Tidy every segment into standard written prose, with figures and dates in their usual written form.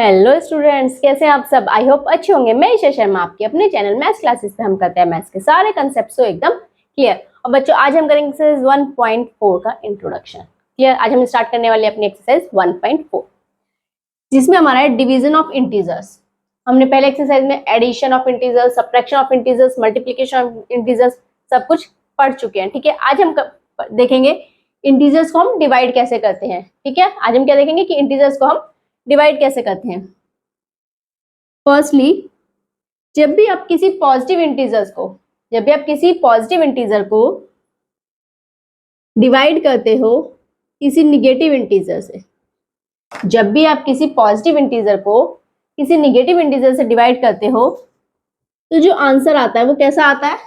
Hello students, कैसे हैं आप सब। आई होप अच्छे होंगे। मैं ईशा शर्मा, आपकी अपने चैनल मैथ्स क्लासेस पे हम करते हैं मैथ्स के सारे कंसेप्ट को एकदम क्लियर। और बच्चों, आज हम करेंगे एक्सरसाइज 1.4 का इंट्रोडक्शन। क्लियर। आज हम स्टार्ट करने वाले अपनी एक्सरसाइज 1.4, जिसमें हमारा है डिवीजन ऑफ इंटीजर्स। हमने पहले एक्सरसाइज में addition of integers, subtraction of integers, multiplication of integers सब कुछ पढ़ चुके हैं। ठीक है, आज हम देखेंगे इंटीजर्स को हम डिवाइड कैसे करते हैं। ठीक है, आज हम क्या देखेंगे कि इंटीजर्स को हम डिवाइड कैसे करते हैं। फर्स्टली, जब भी आप किसी पॉजिटिव इंटीजर को डिवाइड करते हो किसी निगेटिव इंटीजर से, जब भी आप किसी पॉजिटिव इंटीजर को किसी निगेटिव इंटीजर से डिवाइड करते हो तो जो आंसर आता है वो कैसा आता है?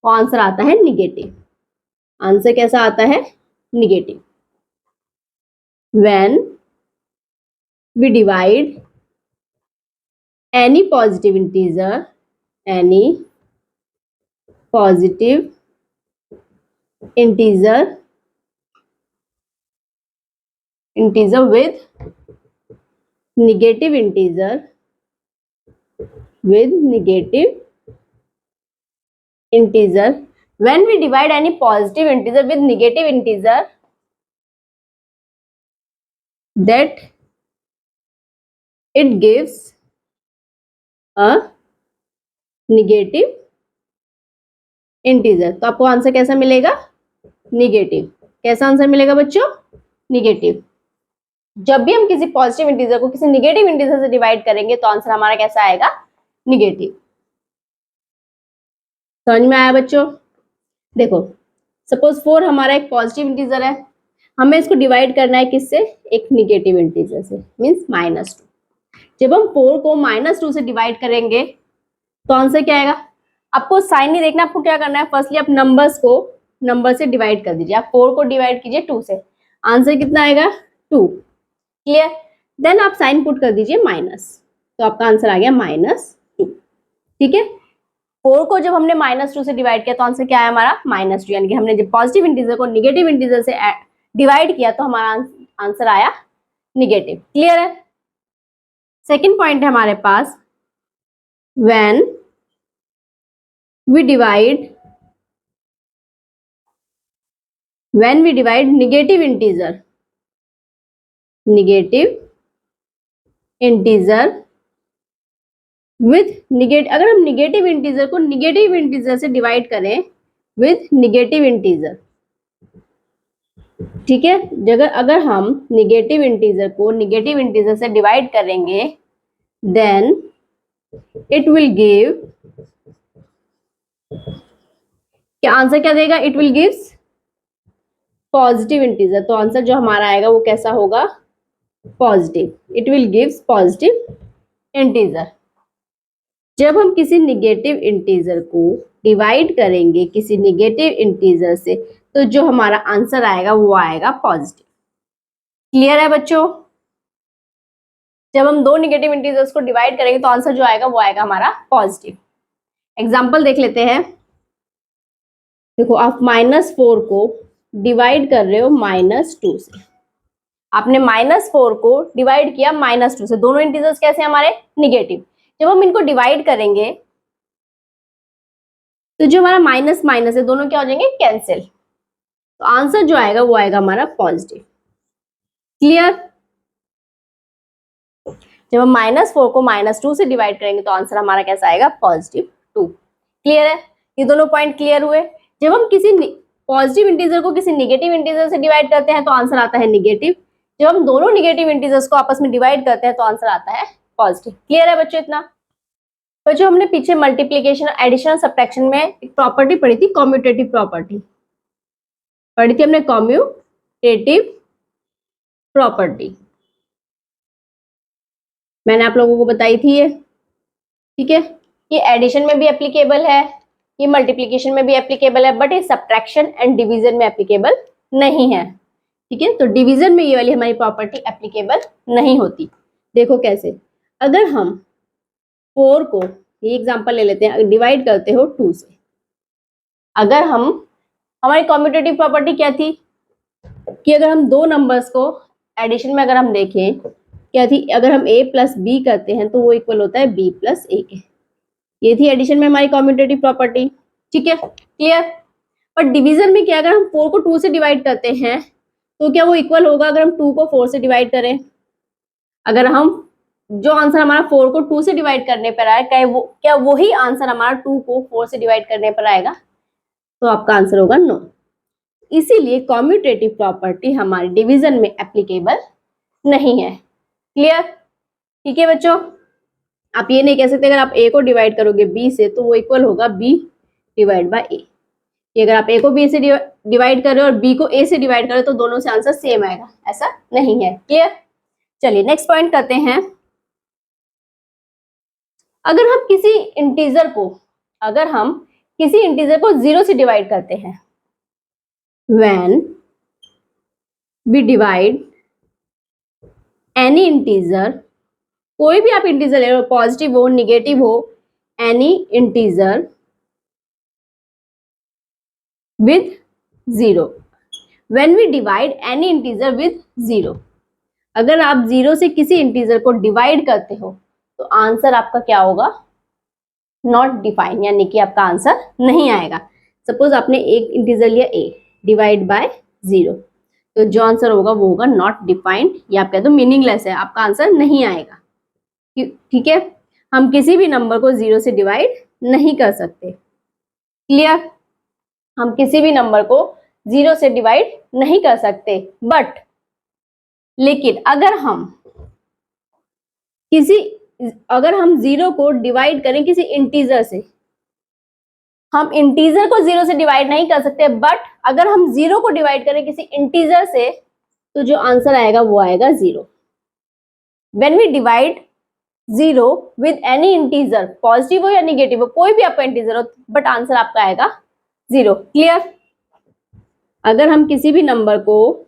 वो आंसर आता है निगेटिव। आंसर कैसा आता है? Negative. When we divide any positive integer with negative integer, when we divide any positive integer with negative integer, that it gives a negative integer। तो आपको आंसर कैसा मिलेगा? निगेटिव। कैसा आंसर मिलेगा बच्चों? निगेटिव। जब भी हम किसी पॉजिटिव इंटीजर को किसी निगेटिव इंटीजर से डिवाइड करेंगे तो आंसर हमारा कैसा आएगा? निगेटिव। समझ में आया बच्चों? देखो, सपोज 4 हमारा एक पॉजिटिव इंटीजर है, हमें इसको डिवाइड करना है किससे? एक निगेटिव इंटीजर से, मींस -2। जब हम 4 को -2 से डिवाइड करेंगे तो आंसर क्या आएगा? आपको साइन नहीं देखना, आपको क्या करना है, फर्स्टली आप नंबर्स को नंबर से डिवाइड कर दीजिए। आप 4 को डिवाइड कीजिए 2 से, आंसर कितना आएगा? 2। क्लियर। देन आप साइन पुट कर दीजिए माइनस, तो आपका आंसर आ गया -2। ठीक है, 4 को जब हमने -2 से डिवाइड किया तो आंसर क्या आया हमारा? -2। यानी कि हमने जब पॉजिटिव इंटीजर को निगेटिव इंटीजर से डिवाइड किया तो हमारा आंसर आया निगेटिव। क्लियर है। सेकंड पॉइंट है हमारे पास, when we divide negative integer with negative, अगर हम निगेटिव इंटीजर को निगेटिव इंटीजर से डिवाइड करें विथ निगेटिव इंटीजर, ठीक है, अगर हम निगेटिव इंटीजर को निगेटिव इंटीजर से डिवाइड करेंगे देन इट विल गिव, क्या आंसर क्या देगा? It will gives positive integer. तो आंसर जो हमारा आएगा वो कैसा होगा? Positive. It will gives positive integer. जब हम किसी निगेटिव इंटीजर को डिवाइड करेंगे किसी निगेटिव इंटीजर से तो जो हमारा आंसर आएगा वो आएगा पॉजिटिव। क्लियर है बच्चों? जब हम दो निगेटिव इंटीजर्स को डिवाइड करेंगे तो आंसर जो आएगा वो आएगा हमारा पॉजिटिव। एग्जांपल देख लेते हैं। देखो, आप -4 को डिवाइड कर रहे हो -2 से, आपने -4 को डिवाइड किया -2 से। दोनों इंटीजर्स कैसे हमारे? निगेटिव। जब हम इनको डिवाइड करेंगे तो जो हमारा माइनस माइनस है दोनों क्या हो जाएंगे? कैंसिल। तो आंसर जो आएगा वो आएगा हमारा पॉजिटिव। क्लियर। जब हम -4 को -2 से डिवाइड करेंगे तो आंसर हमारा कैसा आएगा? +2। क्लियर है? ये दोनों पॉइंट क्लियर हुए। जब हम किसी पॉजिटिव इंटीजर को किसी निगेटिव इंटीजर से डिवाइड करते हैं तो आंसर आता है निगेटिव। जब हम दोनों निगेटिव इंटीजर्स को आपस में डिवाइड करते हैं तो आंसर आता है पॉजिटिव। क्लियर है बच्चों? इतना। तो जो हमने पीछे मल्टीप्लिकेशन, एडिशन, सब्ट्रैक्शन में एक प्रॉपर्टी पढ़ी थी, कम्यूटेटिव प्रॉपर्टी पढ़ी थी हमने, कम्यूटेटिव प्रॉपर्टी मैंने आप लोगों को बताई थी ये। ठीक है, ये एडिशन में भी एप्लीकेबल है, ये मल्टीप्लिकेशन में भी एप्लीकेबल है, बट ये सब्ट्रैक्शन एंड डिवीजन में एप्लीकेबल नहीं है। ठीक है, तो डिवीजन में ये वाली हमारी प्रॉपर्टी एप्लीकेबल नहीं होती। देखो कैसे, अगर हम 4 को, ये एग्जांपल ले लेते हैं, डिवाइड करते हो 2 से, अगर हमारी कम्यूटेटिव प्रॉपर्टी क्या थी कि अगर हम दो नंबर्स को एडिशन में अगर हम देखें क्या थी, अगर हम a प्लस बी करते हैं तो वो इक्वल होता है b प्लस a के। ये थी एडिशन में हमारी कॉम्यूटेटिव प्रॉपर्टी। ठीक है, क्लियर। पर डिवीजन में क्या, अगर हम 4 को 2 से डिवाइड करते हैं तो क्या वो इक्वल होगा अगर हम 2 को 4 से डिवाइड करें? अगर हम जो आंसर हमारा 4 को 2 से डिवाइड करने पर आए, क्या वही आंसर हमारा 2 को 4 से डिवाइड करने पर आएगा? तो आपका आंसर होगा नो। इसीलिए कॉम्यूटेटिव प्रॉपर्टी हमारे डिवीजन में एप्लीकेबल नहीं है। क्लियर? ठीक है बच्चों, आप ये नहीं कह सकते अगर आप a को डिवाइड करोगे b से तो वो इक्वल होगा b डिवाइड बाय a। कि अगर आप a को b से डिवाइड कर रहे हो और b को a से डिवाइड कर रहे हो तो दोनों से आंसर सेम आएगा, ऐसा नहीं है। क्लियर? चलिए नेक्स्ट पॉइंट करते हैं। अगर हम किसी इंटीजर को 0 से डिवाइड करते हैं, when we divide any integer, कोई भी आप इंटीजर ले लो, पॉजिटिव हो निगेटिव हो, any integer with 0, when we divide any integer with 0, अगर आप 0 से किसी इंटीजर को डिवाइड करते हो तो आंसर आपका क्या होगा? नॉट डिफाइन, यानी कि आपका आंसर नहीं आएगा। सपोज आपने एक इंटीजर लिया a डिवाइड बाय 0, तो जो आंसर होगा वो होगा नॉट डिफाइंड, या आप कह दो मीनिंगलेस है, आपका आंसर नहीं आएगा। ठीक है, हम किसी भी नंबर को 0 से डिवाइड नहीं कर सकते। क्लियर? हम किसी भी नंबर को 0 से डिवाइड नहीं कर सकते। बट लेकिन अगर हम 0 को डिवाइड करें किसी इंटीजर से, हम इंटीजर को 0 से डिवाइड नहीं कर सकते, बट अगर हम 0 को डिवाइड करें किसी इंटीजर से तो जो आंसर आएगा वो आएगा 0। When we divide 0 with any integer, positive हो या निगेटिव हो, कोई भी आपका इंटीजर हो, बट आंसर आपका आएगा 0। क्लियर? अगर हम किसी भी नंबर को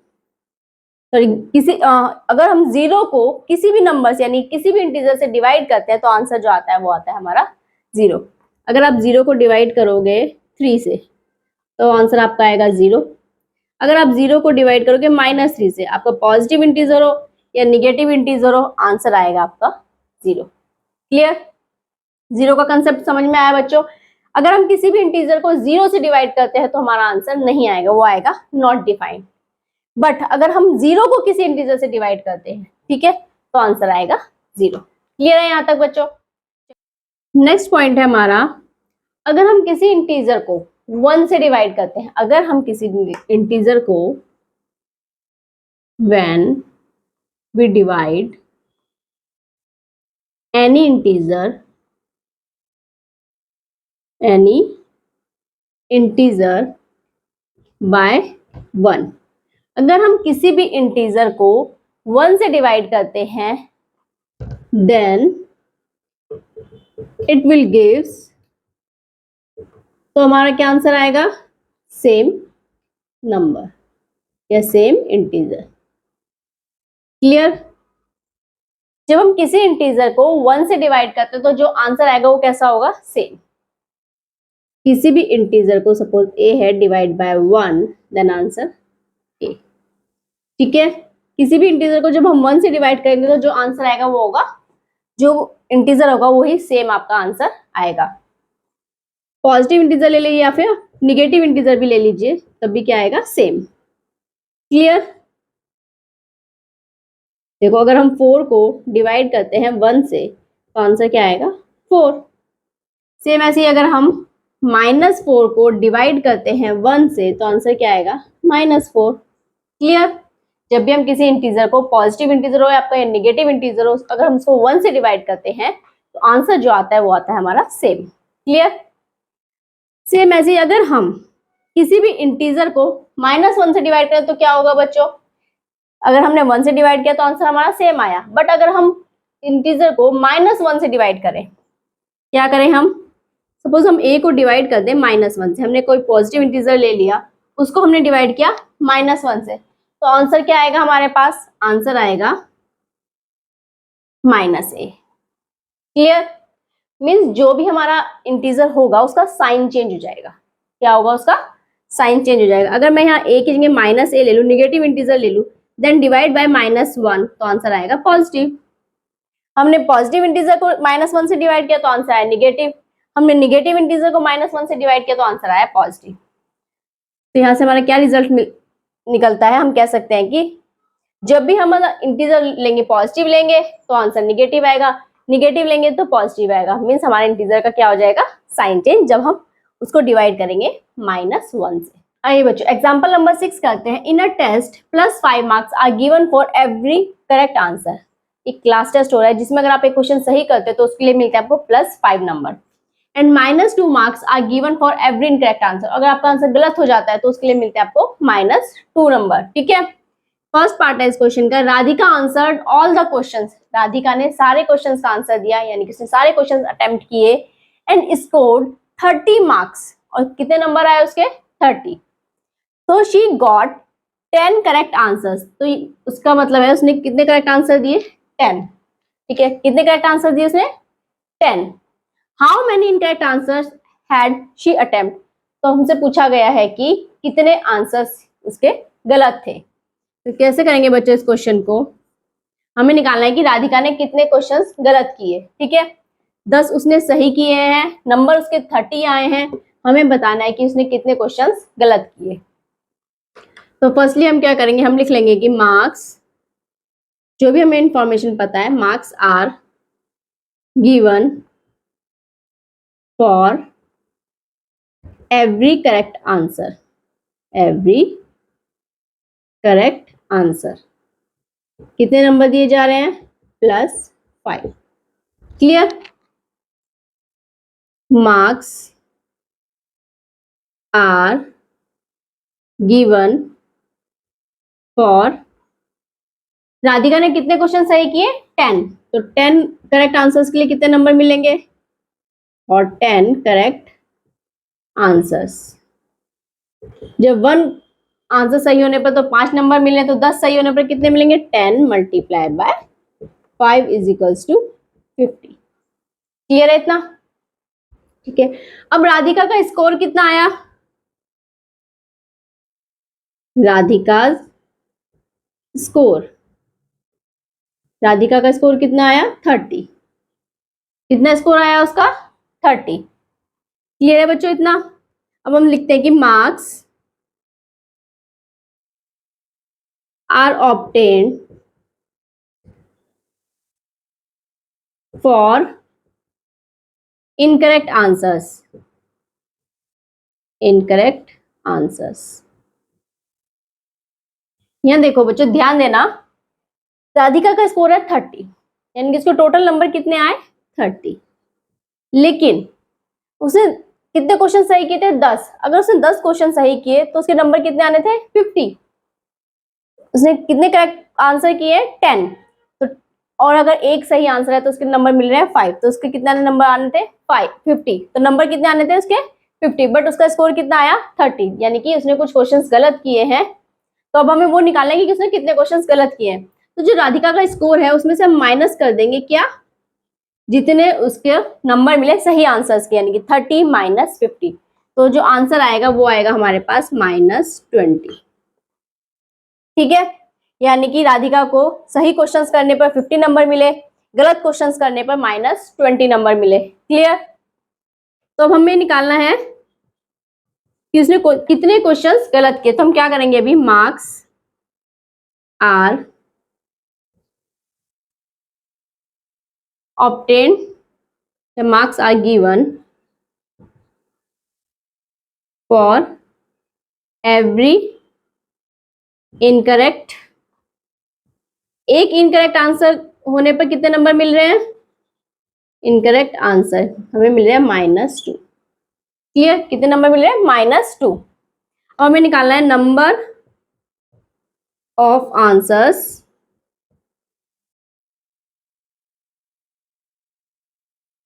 अगर हम 0 को किसी भी नंबर से यानी किसी भी इंटीजर से डिवाइड करते हैं तो आंसर जो आता है वो आता है हमारा 0। अगर आप 0 को डिवाइड करोगे 3 से तो आंसर आपका आएगा 0। अगर आप 0 को डिवाइड करोगे -3 से, आपका पॉजिटिव इंटीजर हो या निगेटिव इंटीजर हो, आंसर आएगा आपका 0। क्लियर? 0 का कंसेप्ट समझ में आया बच्चों? अगर हम किसी भी इंटीजर को 0 से डिवाइड करते हैं तो हमारा आंसर नहीं आएगा, वो आएगा नॉट डिफाइंड। बट अगर हम 0 को किसी इंटीजर से डिवाइड करते हैं, ठीक है, तो आंसर आएगा 0। क्लियर है यहाँ तक बच्चों? नेक्स्ट पॉइंट है हमारा, अगर हम किसी इंटीजर को 1 से डिवाइड करते हैं, अगर हम किसी इंटीजर को when we divide any integer by 1, अगर हम किसी भी इंटीजर को 1 से डिवाइड करते हैं, देन इट विल गिव्स, तो हमारा क्या आंसर आएगा? सेम नंबर या सेम इंटीजर। क्लियर? जब हम किसी इंटीजर को 1 से डिवाइड करते हैं तो जो आंसर आएगा वो कैसा होगा? सेम। किसी भी इंटीजर को सपोज a है divide by 1, then answer a। ठीक है, किसी भी इंटीजर को जब हम 1 से डिवाइड करेंगे तो जो आंसर आएगा वो होगा, जो इंटीजर होगा वही सेम आपका आंसर आएगा। पॉजिटिव इंटीजर ले लीजिए या फिर निगेटिव इंटीजर भी ले लीजिए, तब भी क्या आएगा? सेम। क्लियर? देखो अगर हम 4 को डिवाइड करते हैं 1 से तो आंसर क्या आएगा? 4। सेम ऐसे ही अगर हम -4 को डिवाइड करते हैं 1 से तो आंसर क्या आएगा? -4। क्लियर? जब भी हम किसी इंटीजर को, पॉजिटिव इंटीजर हो या आपका निगेटिव इंटीजर हो, अगर हम उसको 1 से डिवाइड करते हैं तो आंसर जो आता है वो आता है हमारा सेम। क्लियर? सेम ऐसे ही अगर हम किसी भी इंटीजर को -1 से डिवाइड करें तो क्या होगा बच्चों? अगर हमने 1 से डिवाइड किया तो आंसर हमारा सेम आया, बट अगर हम इंटीजर को -1 से डिवाइड करें, क्या करें हम? सपोज हम a को डिवाइड कर दें -1 से, हमने कोई पॉजिटिव इंटीजर ले लिया, उसको हमने डिवाइड किया -1 से, तो आंसर क्या आएगा हमारे पास? आंसर आएगा -a। क्लियर? मीन्स जो भी हमारा इंटीजर होगा उसका साइन चेंज हो जाएगा। क्या होगा? उसका साइन चेंज हो जाएगा। अगर मैं यहाँ a की जगह -a ले लूँ, निगेटिव इंटीजर ले लूँ, देन डिवाइड बाय -1, तो आंसर आएगा पॉजिटिव। हमने पॉजिटिव इंटीजर को -1 से डिवाइड किया तो आंसर आया नेगेटिव, हमने नेगेटिव इंटीजर को -1 से डिवाइड किया तो आंसर आया पॉजिटिव। तो यहाँ से हमारा क्या रिजल्ट निकलता है, हम कह सकते हैं कि जब भी हम इंटीजर लेंगे पॉजिटिव लेंगे तो आंसर नेगेटिव आएगा, नेगेटिव लेंगे तो पॉजिटिव आएगा। मीन्स हमारे इंटीजर का क्या हो जाएगा, साइन चेंज, जब हम उसको डिवाइड करेंगे -1 से। आइए बच्चों एग्जांपल नंबर 6 करते हैं। In a test +5 marks are given for every correct answer. एक क्लास टेस्ट हो रहा है जिसमें अगर आप एक क्वेश्चन सही करते हो तो उसके लिए मिलता है आपको +5 number, and -2 marks are given for every incorrect answer. अगर आपका आंसर गलत हो जाता है तो उसके लिए मिलते हैं आपको -2 नंबर। ठीक है, फर्स्ट पार्ट है इस क्वेश्चन का, Radhika answered all the questions. Radhika ने सारे क्वेश्चंस का आंसर दिया, यानी कि उसने सारे क्वेश्चंस अटेम्प्ट किए एंड स्कोर्ड 30 मार्क्स। और कितने नंबर आए उसके, 30। तो शी गॉट 10 करेक्ट आंसर्स। तो उसका मतलब है उसने कितने करेक्ट आंसर दिए, 10। ठीक है, कितने करेक्ट आंसर दिए उसने, 10। How many incorrect answers had she attempt. तो हमसे पूछा गया है कि कितने आंसर्स उसके गलत थे। तो कैसे करेंगे बच्चों इस क्वेश्चन को, हमें निकालना है कि राधिका ने कितने क्वेश्चंस गलत किए। ठीक है, 10 उसने सही किए हैं, नंबर उसके 30 आए हैं, हमें बताना है कि उसने कितने क्वेश्चंस गलत किए। तो फर्स्टली हम क्या करेंगे, हम लिख लेंगे कि मार्क्स, जो भी हमें इंफॉर्मेशन पता है, marks are given for every correct answer, every correct answer. कितने नंबर दिए जा रहे हैं, +5। Clear, marks are given for, Radhika ने कितने क्वेश्चन सही किए, 10। तो 10 करेक्ट आंसर्स के लिए कितने नंबर मिलेंगे, और 10 करेक्ट आंसर्स। जब 1 आंसर सही होने पर तो 5 नंबर मिले, तो 10 सही होने पर कितने मिलेंगे, 10 मल्टीप्लाई बाय 5 = 50। क्लियर है इतना। ठीक है, अब राधिका का स्कोर कितना आया, राधिका स्कोर, राधिका का स्कोर कितना आया, 30। कितना स्कोर आया उसका, 30। क्लियर है बच्चों इतना। अब हम लिखते हैं कि marks are obtained for incorrect answers, incorrect answers. यहां देखो बच्चों ध्यान देना, राधिका का स्कोर है 30, यानी कि इसको टोटल नंबर कितने आए, 30। लेकिन उसने कितने क्वेश्चन सही किए थे, 10। अगर उसने 10 क्वेश्चन सही किए तो उसके नंबर कितने आने थे, 50। उसने कितने करेक्ट आंसर किए, 10। तो और अगर एक सही आंसर है तो उसके नंबर मिल रहे हैं 5, तो उसके कितने नंबर आने थे, 50। तो नंबर कितने आने थे उसके, 50, बट उसका स्कोर कितना आया, 30। यानी कि उसने कुछ क्वेश्चंस गलत किए हैं। तो अब हमें वो निकालना है कि उसने कितने क्वेश्चंस गलत किए हैं। तो जो राधिका का स्कोर है उसमें से हम माइनस कर देंगे क्या, जितने उसके नंबर मिले सही आंसर्स के, यानी कि 30 - 50। तो जो आंसर आएगा वो आएगा हमारे पास -20। ठीक है, यानी कि राधिका को सही क्वेश्चंस करने पर 50 नंबर मिले, गलत क्वेश्चंस करने पर -20 नंबर मिले। क्लियर। तो अब हमें निकालना है कि उसने कितने क्वेश्चंस गलत किए। तो हम क्या करेंगे अभी, marks are obtained, the marks are given for every incorrect, एक इनकरेक्ट आंसर होने पर कितने नंबर मिल रहे हैं, इनकरेक्ट आंसर हमें मिल रहे हैं -2। क्लियर, कितने नंबर मिल रहे हैं, -2। और हमें निकालना है number of answers,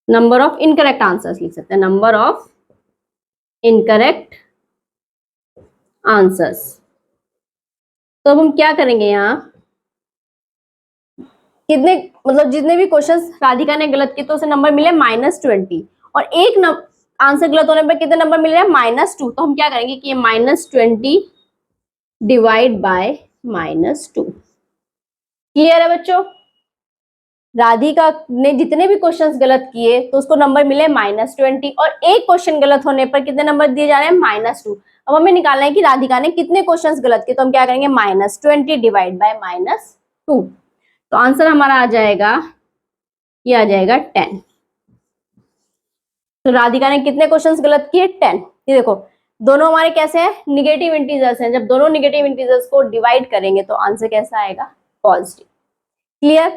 number of incorrect answers लिख सकते हैं, नंबर ऑफ इनकरेक्ट आंसर्स। तो अब हम क्या करेंगे, यहाँ कितने, मतलब जितने भी क्वेश्चंस राधिका ने गलत किए तो उसे नंबर मिले -20, और एक आंसर गलत होने पर कितने नंबर मिल रहे हैं, -2। तो हम क्या करेंगे कि ये -20 डिवाइड बाय -2। क्लियर है बच्चों? राधिका ने जितने भी क्वेश्चंस गलत किए तो उसको नंबर मिले -20 और एक क्वेश्चन गलत होने पर कितने नंबर दिए जा रहे हैं? -2। अब हमें निकालना है कि राधिका ने कितने क्वेश्चंस गलत किए, तो हम क्या करेंगे? -20 डिवाइड बाय -2, तो आंसर हमारा आ जाएगा, ये आ जाएगा 10। तो राधिका ने कितने क्वेश्चंस गलत किए? 10। ये देखो दोनों हमारे कैसे हैं? निगेटिव इंटीजर्स हैं। जब दोनों निगेटिव इंटीजर्स को डिवाइड करेंगे तो आंसर कैसा आएगा? पॉजिटिव। क्लियर?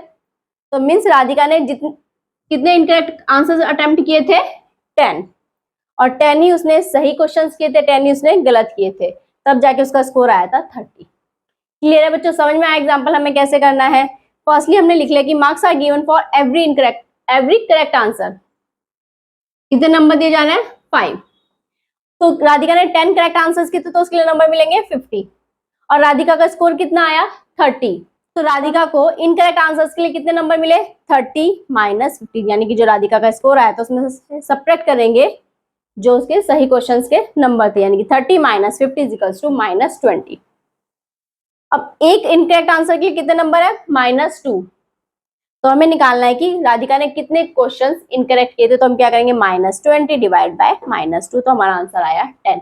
तो मीन्स राधिका ने कितने इनकरेक्ट आंसर अटेम्प्ट किए थे? 10, और 10 ही उसने सही क्वेश्चंस किए थे, 10 ही उसने गलत किए थे, तब जाके उसका स्कोर आया था 30। क्लियर है बच्चों? समझ में आया एग्जांपल हमें कैसे करना है? फर्स्टली हमने लिख लिया कि marks are given for every correct answer. कितने नंबर दिए जाने हैं? 5। तो राधिका ने 10 करेक्ट आंसर्स किए थे तो उसके लिए नंबर मिलेंगे 50, और राधिका का स्कोर कितना आया? 30। तो राधिका को इनकरेक्ट आंसर्स के लिए कितने नंबर मिले? 30 माइनस 50, यानी कि जो राधिका का स्कोर आया तो उसमें से सब्ट्रैक्ट करेंगे जो उसके सही क्वेश्चंस के नंबर थे, यानी कि 30 माइनस 50 इक्वल्स टू -20। अब एक इनकरेक्ट आंसर के लिए कितने नंबर है? -2। तो हमें निकालना है कि राधिका ने कितने क्वेश्चंस इनकरेक्ट किए थे, तो हम क्या करेंगे? -20 डिवाइड बाय -2, तो हमारा आंसर आया 10।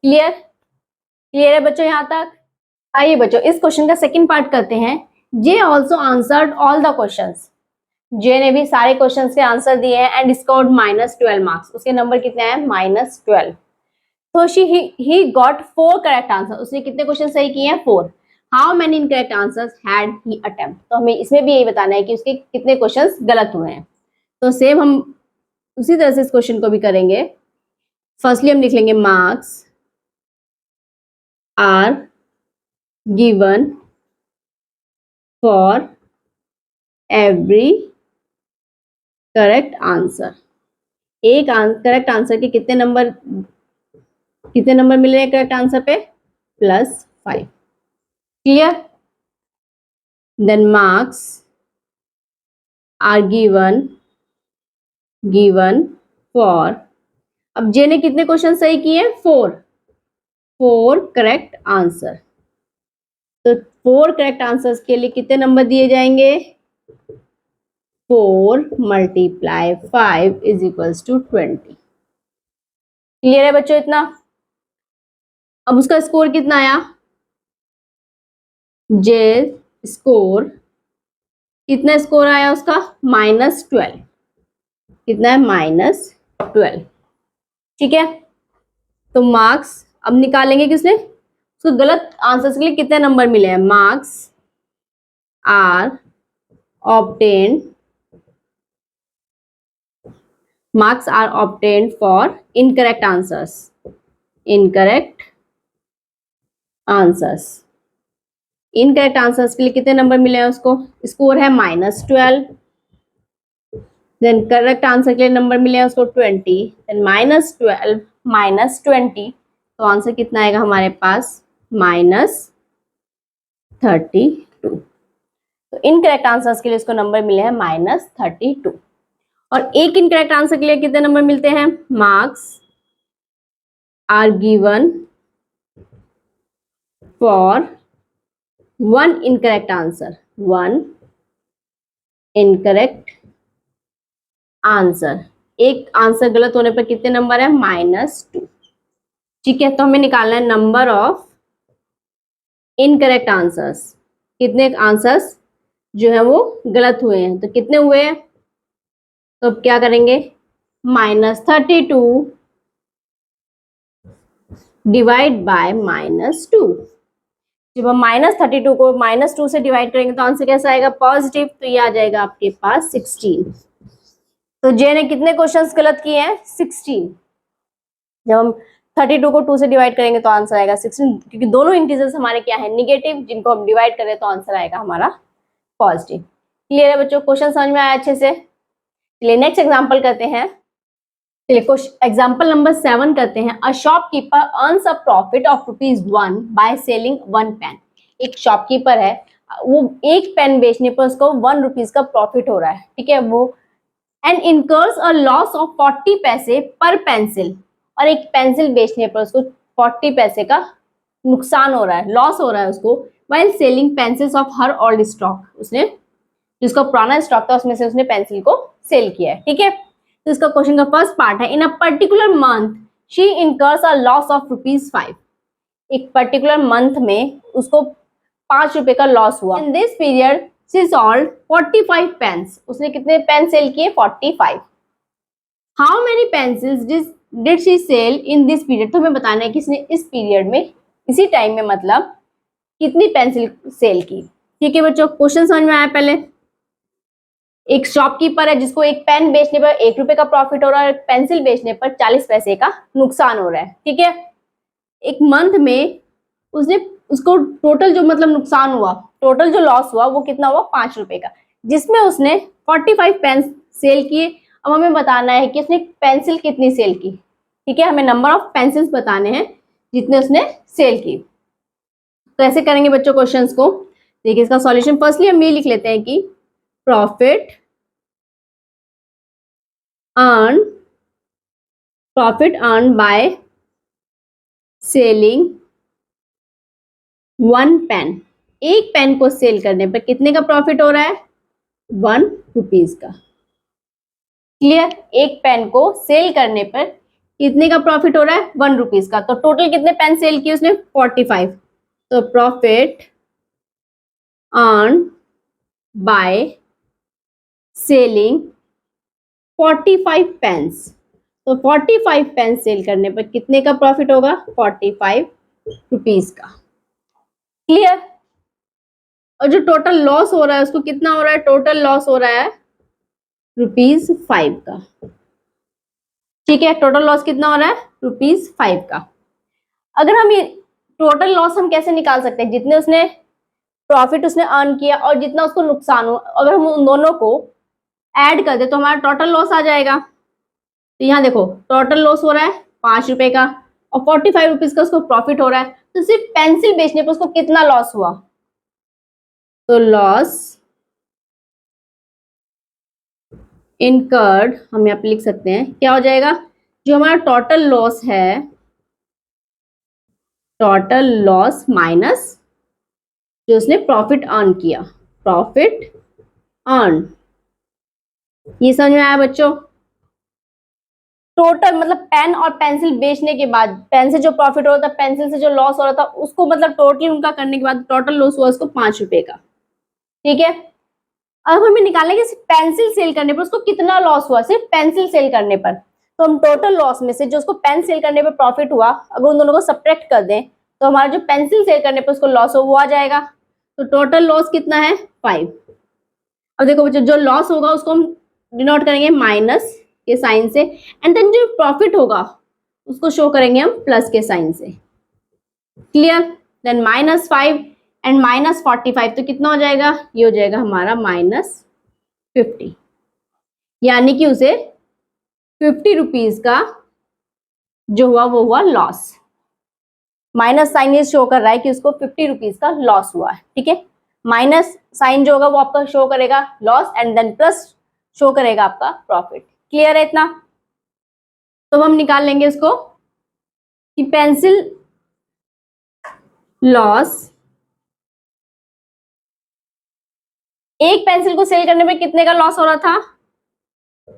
क्लियर? क्लियर है बच्चों यहाँ तक? आइए बच्चों इस क्वेश्चन का सेकंड पार्ट करते हैं। J also answered all the questions. J ने भी सारे क्वेश्चंस के आंसर दिए हैं एंड स्कोर्ड -12 मार्क्स। उसके नंबर कितने हैं? -12। तो ही गॉट 4 करेक्ट आंसर। उसने कितने क्वेश्चन सही किए हैं? 4। How many incorrect answers had he attempt. तो हमें इसमें भी यही बताना है कि उसके कितने क्वेश्चंस गलत हुए हैं। तो सेम हम उसी तरह से इस क्वेश्चन को भी करेंगे। फर्स्टली हम लिख लेंगे marks are given for every correct answer. एक करेक्ट आंसर के कितने नंबर मिल रहे हैं करेक्ट आंसर पे? +5। Clear? Then marks are given for, अब जे ने कितने क्वेश्चन सही किए? 4 करेक्ट आंसर। तो 4 करेक्ट आंसर्स के लिए कितने नंबर दिए जाएंगे? 4 × 5 इज इक्वल्स टू 20। क्लियर है बच्चों इतना? अब उसका स्कोर कितना आया? जे स्कोर कितना स्कोर आया उसका? -12। कितना है? -12। ठीक है, तो मार्क्स अब निकालेंगे किसने? उसको गलत आंसर के लिए कितने नंबर मिले हैं? Marks are obtained for incorrect answers. Incorrect answers के लिए कितने नंबर मिले हैं उसको? स्कोर है -12। देन करेक्ट आंसर के लिए नंबर मिले हैं उसको 20। देन -12 -20, तो आंसर कितना आएगा हमारे पास? -32। तो इनकरेक्ट आंसर्स के लिए उसको नंबर मिले हैं -32। और एक इनकरेक्ट आंसर के लिए कितने नंबर मिलते हैं? Marks are given for 1 incorrect answer. 1 incorrect answer, एक आंसर गलत होने पर कितने नंबर है? -2। ठीक है, तो हमें निकालना है नंबर ऑफ इनकरेक्ट आंसर्स। कितने आंसर्स जो है वो गलत हुए हैं, तो कितने हुए हैं? तो अब क्या करेंगे? -32 डिवाइड बाय -2। जब हम -32 को -2 से डिवाइड करेंगे तो आंसर कैसा आएगा? पॉजिटिव। तो ये आ जाएगा आपके पास 16। तो जे ने कितने क्वेश्चंस गलत किए हैं? 16। जब हम 32 को 2 से डिवाइड करेंगे तो आंसर आएगा 16, क्योंकि दोनों इंटीजर्स हमारे क्या है? निगेटिव, जिनको हम डिवाइड करें तो आंसर आएगा हमारा पॉजिटिव। क्लियर है बच्चों? क्वेश्चन समझ में आया अच्छे से? चलिए नेक्स्ट एग्जांपल करते हैं। चलिए एग्जांपल नंबर 7 करते हैं। A shopkeeper earns a profit of ₹1 by selling 1 pen. एक शॉपकीपर है, वो एक पेन बेचने पर उसको 1 रुपीज का प्रॉफिट हो रहा है। ठीक है, वो and incurs a loss of 40 पैसे पर पेंसिल, और एक पेंसिल बेचने पर उसको 40 पैसे का नुकसान हो रहा है, लॉस हो रहा है उसको, while selling pencils of her old stock, उसने जिसका पुराना स्टॉक था उसमें से उसने पेंसिल को सेल किया है, ठीक है। तो इसका क्वेश्चन का फर्स्ट पार्ट है, in a particular month she incurs a loss of ₹5। एक पर्टिकुलर मंथ में उसको 5 रुपए का लॉस हुआ। In this period she sold 45 pens, उसने कितने पेन सेल किए? 45। How many pencils did she sell in this period, तो हमें बताना है कि इसने इस पीरियड में, इसी टाइम में मतलब कितनी पेंसिल सेल की, ठीक है बच्चों। क्वेश्चन समझ में आया? पहले एक शॉपकीपर है जिसको एक पेन बेचने पर 1 रुपए का प्रॉफिट हो रहा है, पेंसिल बेचने पर 40 पैसे का नुकसान हो रहा है, ठीक है। एक मंथ में उसने उसको टोटल जो मतलब नुकसान हुआ, टोटल जो लॉस हुआ वो कितना हुआ? 5 रुपए का, जिसमें उसने 45 पेन सेल किए। अब हमें बताना है कि उसने पेंसिल कितनी सेल की, ठीक है। हमें नंबर ऑफ पेंसिल्स बताने हैं जितने उसने सेल की। तो ऐसे करेंगे बच्चों क्वेश्चंस को। देखिए इसका सॉल्यूशन फर्स्टली हम ये लिख लेते हैं कि profit earn by selling 1 pen, एक पेन को सेल करने पर कितने का प्रॉफिट हो रहा है? 1 रुपीज का। क्लियर? एक पेन को सेल करने पर कितने का प्रॉफिट हो रहा है? 1 रुपीज का। तो टोटल कितने पेन सेल किए उसने? 45। तो profit earn by selling 45 pens, तो 45 पेन सेल करने पर कितने का प्रॉफिट होगा? 45 रुपीज का। क्लियर? और जो टोटल लॉस हो रहा है उसको कितना हो रहा है? टोटल लॉस हो रहा है ₹5 का, ठीक है। टोटल लॉस कितना हो रहा है? ₹5 का। अगर हम ये टोटल लॉस हम कैसे निकाल सकते हैं? जितने उसने प्रॉफिट उसने अर्न किया और जितना उसको नुकसान हुआ, अगर हम उन दोनों को ऐड कर दे तो हमारा टोटल लॉस आ जाएगा। तो यहाँ देखो टोटल लॉस हो रहा है 5 रुपए का और 45 रुपीज का उसको प्रॉफिट हो रहा है। तो सिर्फ पेंसिल बेचने पर उसको कितना लॉस हुआ? तो लॉस इनकर्ड हम यहाँ पे लिख सकते हैं, क्या हो जाएगा? जो हमारा टोटल लॉस है, टोटल लॉस माइनस जो उसने प्रॉफिट अर्न किया, प्रॉफिट अर्न। ये समझ में आया बच्चों? टोटल मतलब पेन और पेंसिल बेचने के बाद पेन से जो प्रॉफिट हो रहा था, पेंसिल से जो लॉस हो रहा था, उसको मतलब टोटल उनका करने के बाद टोटल लॉस हुआ उसको 5 रुपए का, ठीक है। अब हमें निकालना है कि पेंसिल सेल करने पर उसको कितना लॉस हुआ, सिर्फ पेंसिल सेल करने पर। तो हम टोटल लॉस में से जो उसको पेन सेल करने पर प्रॉफिट हुआ, अगर उन दोनों को सब्ट्रैक्ट कर दें तो हमारा जो पेंसिल सेल करने पर उसको लॉस हो वो आ जाएगा। तो टोटल लॉस कितना है? 5। अब देखो बच्चों जो लॉस होगा उसको हम डिनोट करेंगे माइनस के साइन से, एंड देन जो प्रॉफिट होगा उसको शो करेंगे हम प्लस के साइन से। क्लियर? देन -5 एंड -45 तो कितना हो जाएगा? ये हो जाएगा हमारा -50, यानी कि उसे 50 रुपीज का जो हुआ वो हुआ लॉस। माइनस साइन ये शो कर रहा है कि उसको 50 रुपीज का लॉस हुआ है, ठीक है। माइनस साइन जो होगा वो आपका शो करेगा loss and then plus show करेगा आपका प्रॉफिट। क्लियर है इतना? तो हम निकाल लेंगे इसको कि पेंसिल लॉस, एक पेंसिल को सेल करने में कितने का लॉस हो रहा था?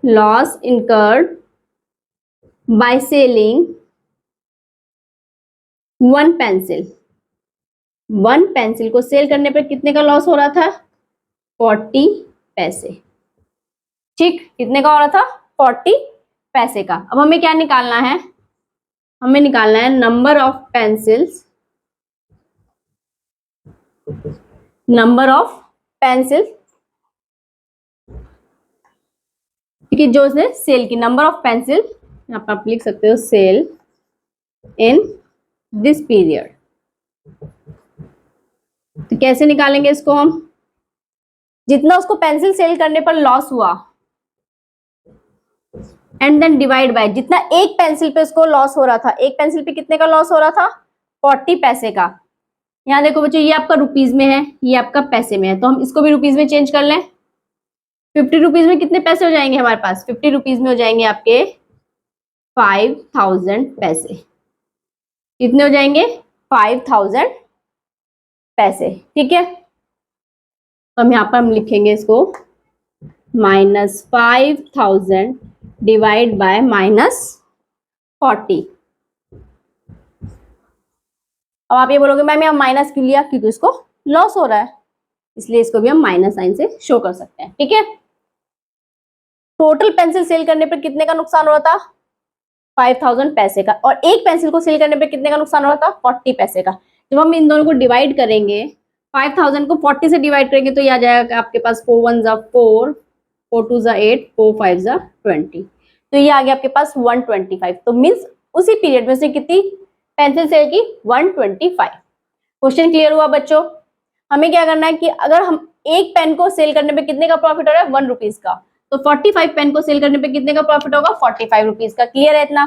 Loss incurred by selling 1 pencil, 1 pencil को सेल करने पर कितने का लॉस हो रहा था? 40 पैसे, ठीक। कितने का हो रहा था? 40 पैसे का। अब हमें क्या निकालना है? हमें निकालना है number of pencils, number of pencil, ठीक है, जो उसने सेल की, नंबर ऑफ पेंसिल यहाँ पर आप लिख सकते हो सेल इन दिस पीरियड। तो कैसे निकालेंगे इसको हम? जितना उसको पेंसिल सेल करने पर लॉस हुआ एंड देन डिवाइड बाय जितना एक पेंसिल पे उसको लॉस हो रहा था, एक पेंसिल पे कितने का लॉस हो रहा था? 40 पैसे का। यहाँ देखो बच्चों ये आपका रुपीज में है, ये आपका पैसे में है, तो हम इसको भी रुपीज में चेंज कर लें। 50 रुपीज में कितने पैसे हो जाएंगे हमारे पास? 50 रुपीज में हो जाएंगे आपके 5000 पैसे। कितने हो जाएंगे? 5000 पैसे, ठीक है। तो हम यहाँ पर हम लिखेंगे इसको -5000 डिवाइड बाय -40। अब आप ये बोलोगे मैम यहाँ माइनस क्यों लिया, क्योंकि इसको लॉस हो रहा है, इसलिए इसको भी हम माइनस साइन से शो कर सकते हैं, ठीक है। टोटल पेंसिल सेल करने पर कितने का नुकसान हो रहा था, 5000 पैसे का, और एक पेंसिल को सेल करने पर कितने का नुकसान हो रहा था, 40 पैसे का। जब हम इन दोनों को डिवाइड करेंगे, 5000 को 40 से डिवाइड करेंगे तो ये आ जाएगा आपके पास 4 1 जा 4, 4 2 जा 8, 4 5 जा 20, तो ये आ गया आपके पास 125। तो मीन्स उसी पीरियड में से कितनी पेंसिल सेल की, 125। क्वेश्चन क्लियर हुआ बच्चों। हमें क्या करना है कि अगर हम एक पेन को सेल करने पे कितने का प्रॉफिट हो रहा है, 1 रुपीज का, तो 45 पेन को सेल करने पे कितने का प्रॉफिट होगा, 45 रुपीज का। क्लियर है इतना।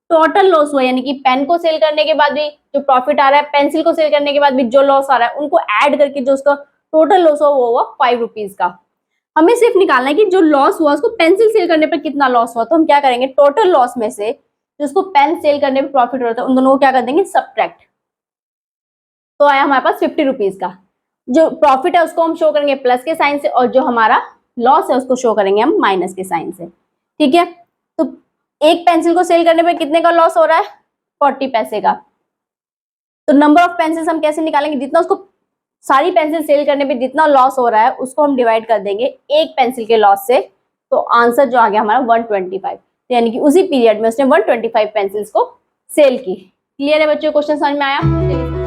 टोटल लॉस हुआ, यानी कि पेन को सेल करने के बाद भी जो प्रॉफिट आ रहा है, पेंसिल को सेल करने के बाद भी जो लॉस आ रहा है, उनको ऐड करके जो उसका टोटल लॉस हुआ वो हुआ 5 रुपीज का। हमें सिर्फ निकालना है कि जो लॉस हुआ उसको पेंसिल सेल करने पर कितना लॉस हुआ। तो हम क्या करेंगे, टोटल लॉस में से जो उसको पेन सेल करने पर प्रॉफिट हो रहा था उन दोनों को क्या कर देंगे, सब्ट्रैक्ट। तो आया हमारे पास 50 रुपीज का। जो प्रॉफिट है उसको हम शो करेंगे प्लस के साइन से, और जो हमारा लॉस है उसको शो करेंगे हम माइनस के साइन से, ठीक है। तो एक पेंसिल को सेल करने पे कितने का लॉस हो रहा है, 40 पैसे का। तो नंबर ऑफ पेंसिल्स हम कैसे निकालेंगे, जितना उसको सारी पेंसिल सेल करने पे जितना लॉस हो रहा है उसको हम डिवाइड कर देंगे एक पेंसिल के लॉस से, तो आंसर जो आ गया हमारा 125। तो यानी कि उसी पीरियड में उसने 125 पेंसिल्स को सेल की। क्लियर है बच्चों, क्वेश्चन समझ में आया।